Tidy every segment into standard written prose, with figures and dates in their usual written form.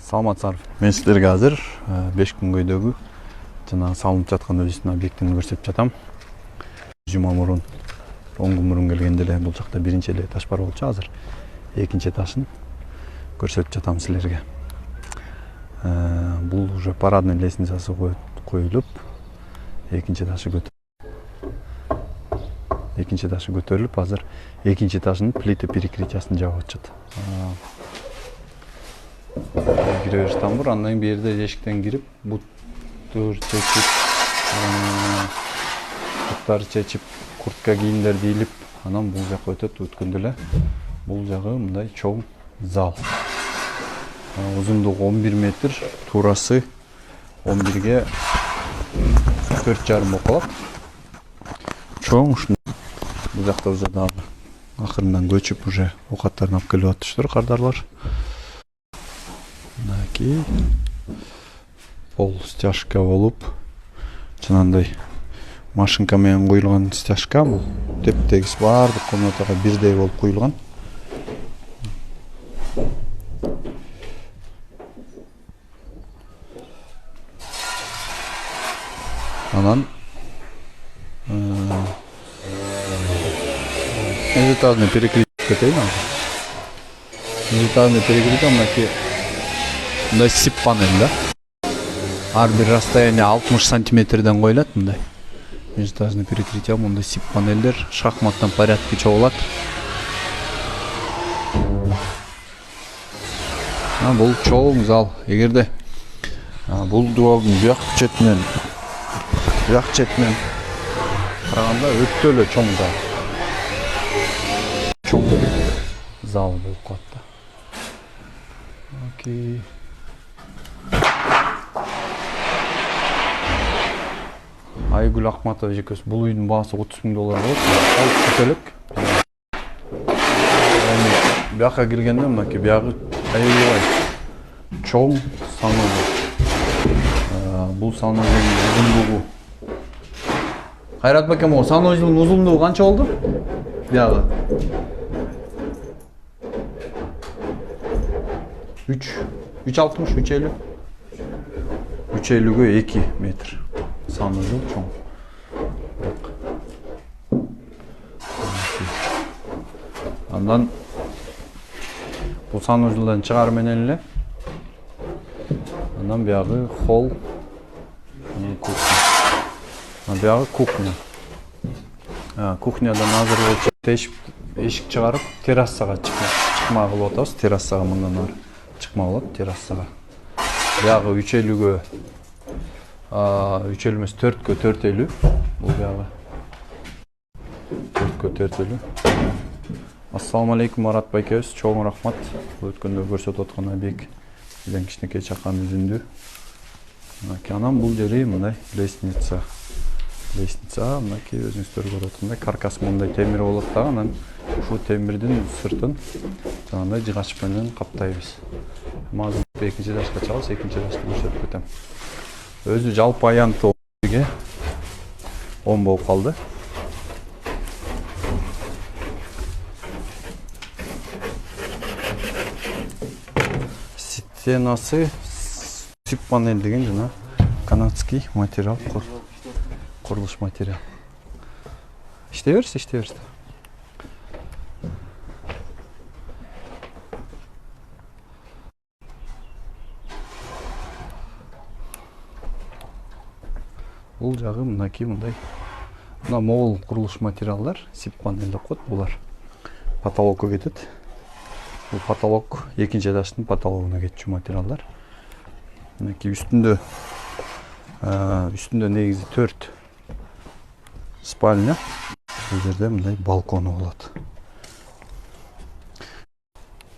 Саламатсыздар. Мен сіздерге азыр 5 күн көйдөгү жана салынып жаткан өзүнүн объектини көрсөтүп жатам. Жума мурун, 10 күн мурун келгенде эле бул жакта биринчи эле таш бар болчу, азыр экинчи ташын көрсөтүп жатам силерге. Бул уже парадный лестницасы коюлуп, экинчи ташы көтөрүлүп, азыр экинчи ташынын плита перекрытиясын жаап атышат. Кире тамбур, андан бери жерде эшиктен кирип, буттарды чечип, куртка кийимдерди илип, анан бул жакка өтөт. Өткөндө эле бул жагы мындай чоң зал. Узундугу 11 метр, туурасы 11ге 4,5 болуп калат. Чоң ушундай. Бул жакта уже дагы акырындан көчүп, уже оокаттарын алып келип атыштыр кардарлар. Мынакей пол стяжка болуп, жанагындай машинка менен куюлган стяжка. Бул теп-тегиз баардык комнатага бирдей болуп куюлган. Анан межэтажный перекрытие кетейин. Межэтажный перекрытие мынакей мындай сип панель да. Ар бир расстояние 60 сантиметрден коюлат мындай. Межэтажный перекрытие мындай сип панелдер шахматтан порядке чогулат. Бул чоң зал. Эгерде бул дуалдын бияк четинен караганда өтө эле чоң зал. Чоң зал болуп калат да. Окей. Айгүл Акматова жекөс бул үйдүн баасы $30,000 болот. Ал көтөлөк. Бияка киргенде мынакей биягы аябай чоң санузел. Бул санузелдин узундугу. Кайрат бакем, о санузелдин узундугу канча болду? Биягы 3,60, 3,50 3,50ге 2 метр. Санузел чоң. Андан бул санузелден чыгар менен эле андан биягы холл, кухня. Биягы кухня. Кухнядан азыр болчу эшик чыгарып террасага чыкма кылып атабыз. Террасага мындан ары чыкма болот, террасага. Биягы 3,50ге 3,50 эмес 4ге 4,50. Бул биягы 4ге 4,50. Ассаламу алейкум Марат байкебиз, чоң рахмат. Өткөндө көрсөтүп аткан объект билен кичинекей чакан үзүндү. Анан бул жери мындай лестница. Мынакей өзүңүздөр көрүп аткандай каркас мындай темир болот да, анан ушул темирдин сыртын жанагындай жыгач менен каптайбыз. Азыр экинчи ташка чабыз, экинчи ташты көрсөтүп кетем. Өзү жалпы аянты 10 болуп калды. Стенасы сип панель деген жана канадский материал, курулуш материал. Иштей берсин. Бул жагы мынакей мындай. Мына могул курулуш материалдар, сип панель деп коет булар. Потолокко кетет. Бул потолок экинчи этаждын потологуна кетчү материалдар. Мынакей үстүндө негизи 4 спальня. Бул жерде мындай балкону болот.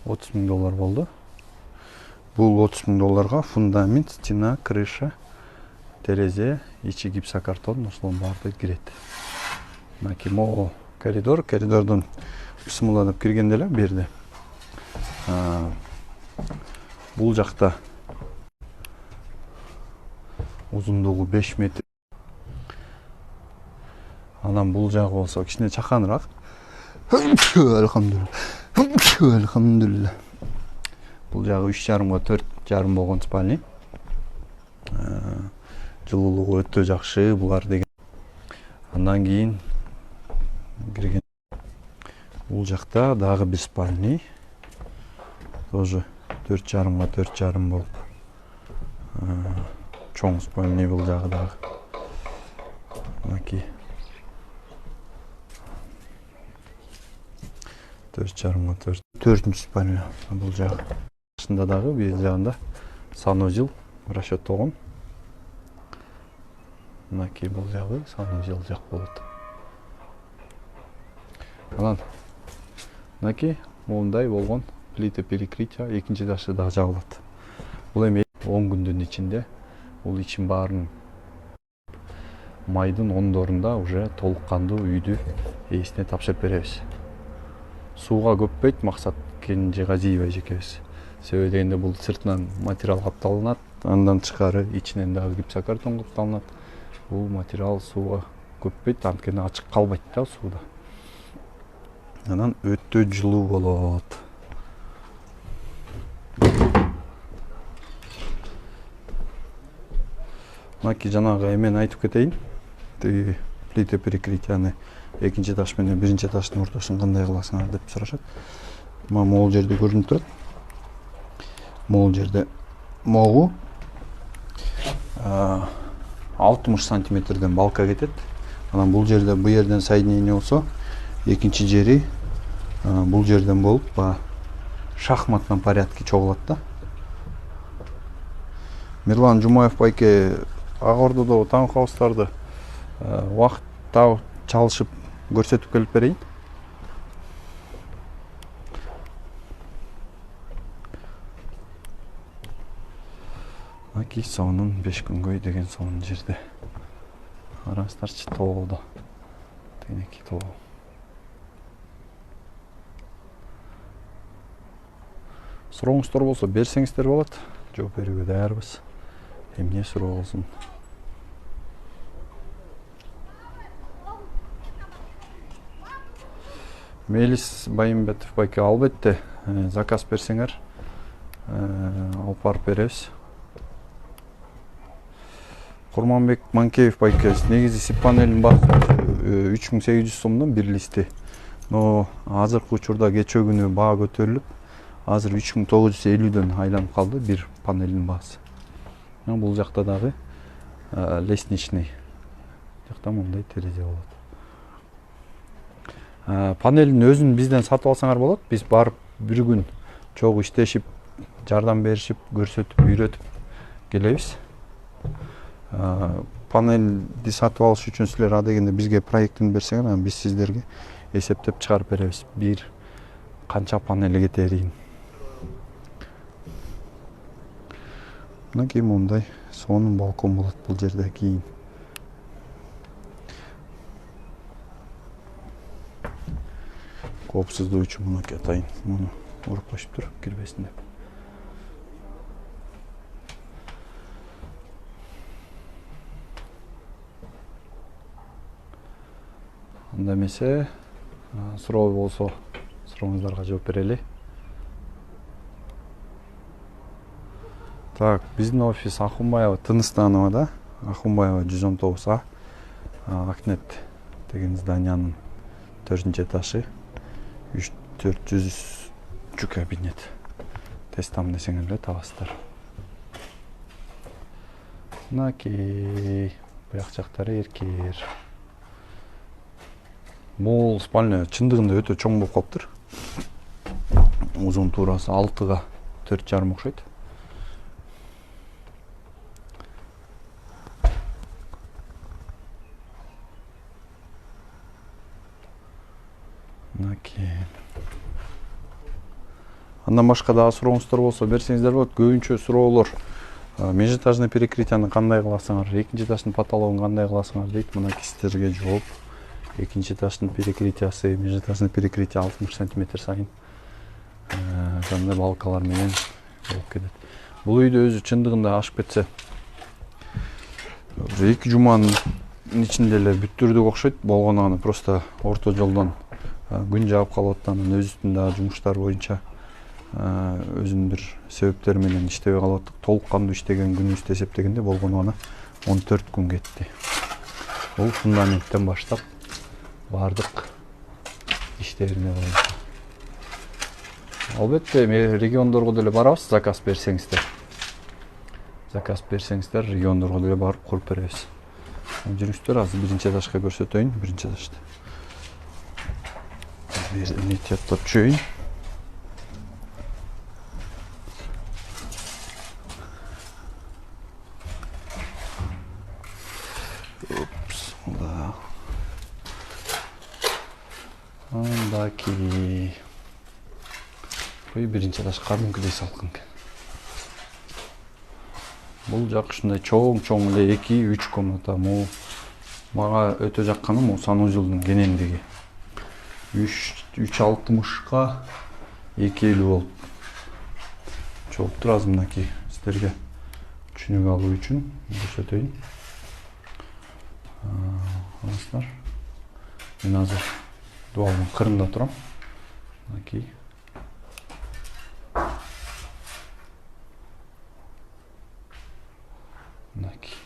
$30,000 болду. Бул $30,000 фундамент, стена, крыша, терезе, ичи гипсокартон, ошолордун баардыгы кирет. Мынакей могу коридордон бисмилладап киргенде эле берди. Бул жакта узундугу 5 метр. Анан бул жагы болсо кичине чаканыраак. Алхамдулилlah. Бул жагы 3,5-4 4,5 болгон спальный. Жылуулугу өтө жакшы булар деген. Андан кийин кирген. Бул жакта дагы бир спальный. Тоже 4,5 га 4,5 болуп. Чоң спальный бул жагы дагы. Мынакей. 4,5 га 4. Төртүнчү спальня бул жагы. Башында дагы бир жагында санузел расчеттолгон. Мынакей бул жагы санузел жак болот. Анан мынакей моундай болгон плита перекрытия экинчи этажда дагы жабылат. Бул эми 10 күндүн ичинде бул ичин баарын майдын 10-дорунда уже толук кандуу үйдү ээсине тапшырып беребиз. Сууга көппөйт, максат Кенжегазиева эжекебиз. Себеби дегенде бул сыртынан материал капталынат, андан тышкары ичинен дагы гипсокартон капталынат. Бул материал сууга көппөйт, анткени ачык калбайт да сууда. Анан өтө жылуу болот. Мынакей жанагы эмен айтып кетейин. Тиги плита перекрытияны экинчи этаж менен биринчи этаждын ортосун кандай кыласыңар деп сурашат. Могул жерде көрүнүп турат. Могул жерде могу 60 сантиметрден балка кетет. Анан бул жерде бу жерден соединение болсо, экинчи жери бул жерден болуп, шахматный порядке чогулат да. Мирлан Жумаев байке ак ордодо таунхаустарды убакыт таап чалышып көрсөтүп келип берейин. Мынакей сонун 5 күнгөй деген сонун жерде. Караңыздарчы, тоолдо. Тегенеки тоо. Сурооңуздар болсо берсеңиздер болот. Жооп берүүгө даярбыз. Эмне суроо болсун. Мелис Байымбетов байке албетте заказ берсеңер алып барып беребиз. Курманбек Манкеев байке негизи сип панелин баасы 3800 сомдон бир листи. Но азыркы учурда кечээ күнү баа көтөрүлүп, азыр 3950дөн айланып калды бир панелин баасы. Бул жакта дагы лестничный. Жакта мындай терезе болот. Панелин өзүн бизден сатып алсаңар болот. Биз барып бир күн чогуу иштешип, жардам беришип, көрсөтүп, үйрөтүп келебиз. Панелди сатып алыш үчүн силер адегенде бизге проектин берсеңер, анан биз сиздерге эсептеп чыгарып беребиз. Бир канча панели кетерин. Мынакей мындай сонун балкон болот бул жерде кийин. Коопсуздук үчүн мынакей атайын. Муну уруп коюп тур, кирбесин деп. Анда эмесе, суроо болсо, сурооңуздарга жооп берели. Так, биздин офис Ахунбаева Тыныстанова, Ахунбаева 119А, Акнет деген зданиянын 4-этажы, 3-400 кабинет. Тестам десеңер эле табасыздар. Мынакей, буяк жактары эркер. Бул спальня чындыгында өтө чоң болуп калыптыр. Узун туурасы 6га 4,5 окшойт. Андан башка дагы сурооңуздар болсо берсеңиздер болот. Көбүнчө суроолор межэтажный перекрытияны кандай кыласыңар, экинчи этаждын потологун кандай кыласыңар дейт. Мына сиздерге жооп. Экинчи этаждын перекрытиясы, межэтажный перекрытие 60 сантиметр сайын кандай балкалар менен болуп кетет. Бул үйдө өзү чындыгында ашып кетсе 2 жуманын ичинде эле бүттүрдүк окшойт. Болгону просто орто жолдон күн жаап калып атат, өз үстүндө жумуштар боюнча өзүнүн бир себептери менен иштебей калып аттык. Толук кандуу иштеген күнүбүздү эсептегенде болгону гана 14 күн кетти. Бул фундаменттен баштап бардык иштерине боюнча. Албетте региондорго деле барабыз, заказ берсеңиздер. Региондорго деле барып куруп беребиз. Жүрүңүздөр, азыр биринчи этажга көрсөтөйүн, биринчи этажды. Бир нетияттап түшөйүн. Андаки. Бул биринчи этаж кадимкидей салкын экен. Бул жак ушундай чоң эле 2-3 комната. Мага өтө жакканы бул санузелдун кенендиги. 360га 250 болуп. Чоптур азыр мынакей сиздерге түшүнүк алуу үчүн көрсөтөйүн. Алыңыздар. Мен азыр дуалдын кырында турам. Мынакей. Мынакей.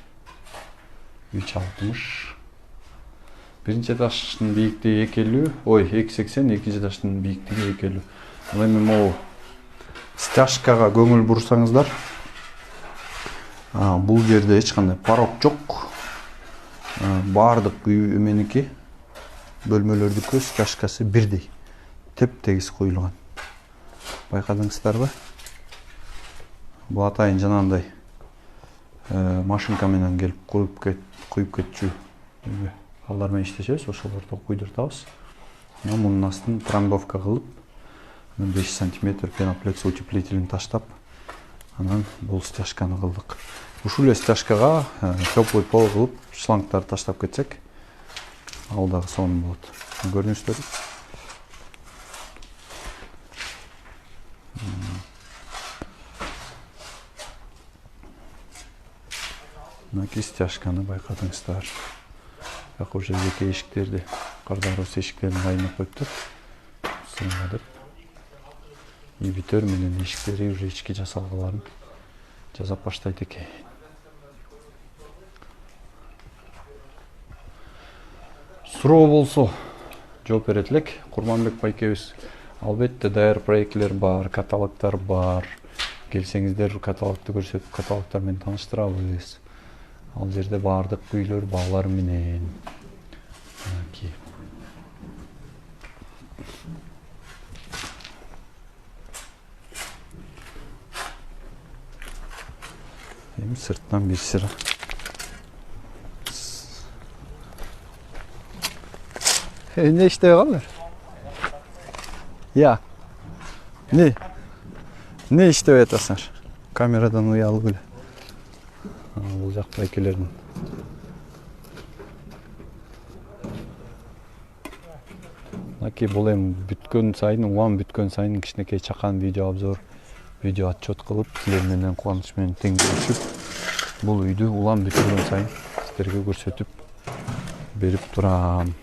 360. Биринчи этаждын бийиктиги 250, 280, экинчи этаждын бийиктиги 250. Ал эми могу стяжкага көңүл бурсаңыздар, бул жерде эч кандай порог жок. Бардык үй меники, бөлмөлөрдүкү стяжкасы бирдей. Теп-тегиз коюлган. Байкадыңыздарбы? Бул атайын жанагындай машинка менен келип куюп кетчү балдар менен иштешебиз, ошолорду куйдуртабыз. Мунун астын трамбовка кылып, 5 см пеноплекс утеплителин таштап, анан бул стяжканы кылдык. Ушул эле стяжкага теплый пол кылып, шлангдарды таштап кетсек, ал дагы сонун болот. Көрдүңүздөрбү? Мынакей стяжканы байкадыңыздар. Бак уже жеке эшиктерди, кардарыбыз эшиктерин кайнап коюптур. Сыйга деп. Ибитөр менен эшиктери уже ички жасалгаларын жасап баштайт экен. Суроо болсо жооп берет элек. Курманбек байкебиз албетте даяр проектлер бар, каталогдор бар. Келсеңиздер, каталогду көрсөтүп, каталогдор менен тааныштырабыз. Ал жерде бардык үйлөр балдар менен. Эми сырттан бир сыра. Ne иштебей калдыңар? Я. Не иштебей атасыңар? Камерадан уялып эле. Бул жак байкелердин. Мынакей бул эми бүткөн сайын, улам бүткөн сайын кичинекей чакан видео обзор, видео отчет кылып, силер менен кубаныч менен теңдешип, бул үйдү улам бүткөн сайын сиздерге көрсөтүп берип турам.